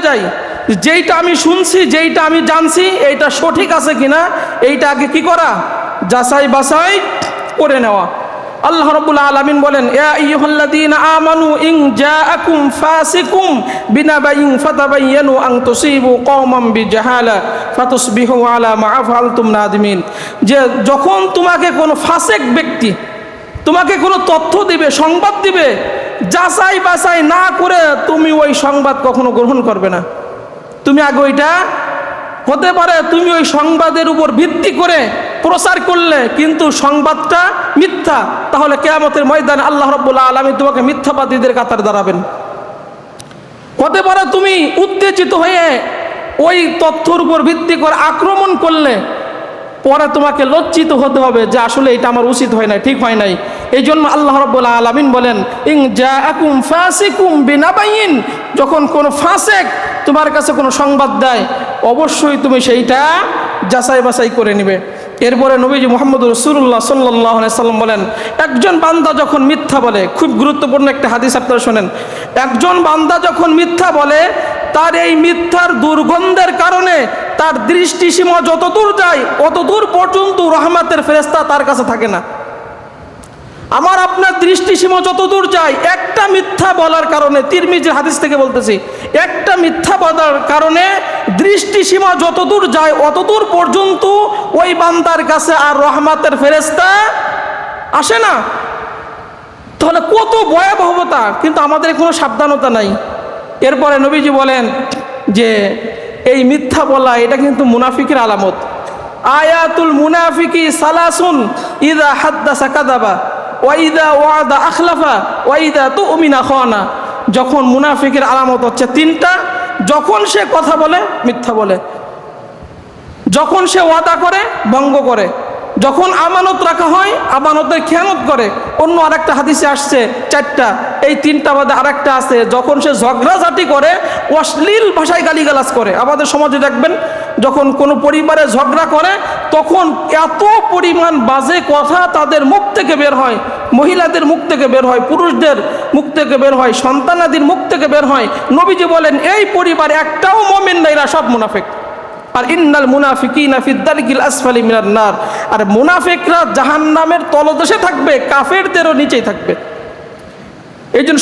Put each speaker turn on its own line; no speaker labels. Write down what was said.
যাই, যেইটা আমি শুনছি, যেইটা আমি জানছি, এইটা সঠিক আছে কিনা এইটা আগে কি করা, যাচাই বাছাই করে নেওয়া। আল্লাহ রাব্বুল আলামিন বলেন, ইয়া আইয়ুহাল্লাযীনা আমানু ইন জাআকুম ফাসিকুম বিনাবাইন ফাতাবায়ানু আন তুসিবু কওমান বিজাহালা ফাতুসবিহু আলা মা ফাআলতুম নাদিমিন। যে যখন তোমাকে কোনো ফাসিক ব্যক্তি তোমাকে কোনো তথ্য দিবে, সংবাদ দিবে, যাচাই বাছাই না করে তুমি ওই সংবাদ কখনো গ্রহণ করবে না। তুমি আগে ওইটা, হতে পারে তুমি ওই সংবাদের উপর ভিত্তি করে প্রচার করলে কিন্তু সংবাদটা মিথ্যা, তাহলে কিয়ামতের ময়দানে আল্লাহ রাব্বুল আলামিন তোমাকে মিথ্যাবাদীদের কাতারে দাঁড়াবেন। হতে পারে তুমি উত্তেজিত হয়ে ওই তথ্যের উপর ভিত্তি করে আক্রমণ করলে পরে তোমাকে লজ্জিত হতে হবে যে আসলে এটা আমার উচিত হয় নাই, ঠিক হয় নাই। এই জন্য আল্লাহ রাব্বুল আলামিন বলেন, ইন জাআকুম ফাসিকুম বিনাবাইন, যখন কোনো ফাসিক তোমার কাছে কোনো সংবাদ দেয় অবশ্যই তুমি সেইটা যাচাই বাছাই করে নেবে। এরপরে নবীজি মুহাম্মদ রাসূলুল্লাহ সাল্লাল্লাহু আলাইহি সাল্লাম বলেন, একজন বান্দা যখন মিথ্যা বলে, খুব গুরুত্বপূর্ণ একটা হাদিস আপনারা শোনেন, একজন বান্দা যখন মিথ্যা বলে তার এই মিথ্যার দুর্গন্ধের কারণে তার দৃষ্টিসীমা যতদূর যায় অতদূর পর্যন্ত রহমতের ফেরেশতা তার কাছে থাকে না। আমার আপনার দৃষ্টিসীমা যতদূর যায় একটা মিথ্যা বলার কারণে, তিরমিজির হাদিস থেকে বলতেছি, একটা মিথ্যা বলার কারণে দৃষ্টিসীমা যতদূর যায় অতদূর পর্যন্ত ওই বান্দার কাছে আর রহমতের ফেরেশতা আসে না। তাহলে কত ভয়াবহতা, কিন্তু আমাদের কোনো সাবধানতা নাই। এরপরে নবীজি বলেন যে এই মিথ্যা বলা এটা কিন্তু মুনাফিকের আলামত। আয়াতুল মুনাফিকি সালাসুন, ইযা হাদ্দাসা কাযাবা ওয়া ইযা ওয়াদা আখলাফা ওয়া ইযা তুমিনা খানা। যখন মুনাফিকের আলামত হচ্ছে তিনটা, যখন সে কথা বলে মিথ্যা বলে, যখন সে ওয়াদা করে ভঙ্গ করে, যখন আমানত রাখা হয় আমানতের খেয়ানত করে। অন্য আরেকটা হাদিসে আসছে চারটা, এই তিনটা বাদে আরেকটা আছে, যখন সে ঝগড়াঝাটি করে অশ্লীল ভাষায় গালিগালাজ করে। আমাদের সমাজে দেখবেন যখন কোনো পরিবারে ঝগড়া করে তখন এত পরিমাণ বাজে কথা তাদের মুখ থেকে বের হয়, মহিলাদের মুখ থেকে বের হয়, পুরুষদের মুখ থেকে বের হয়, সন্তানাদির মুখ থেকে বের হয়। নবীজি বলেন এই পরিবারে একটাও মুমিন নাই, এরা সব মুনাফিক। আর ইন্নাল মুনাফিকিনা ফিদ দারকিল আসফালি মিনান নার, আর মুনাফিকরা জাহান্নামের তলদেশে থাকবে, কাফেরদেরও নিচেই থাকবে। এই জন্য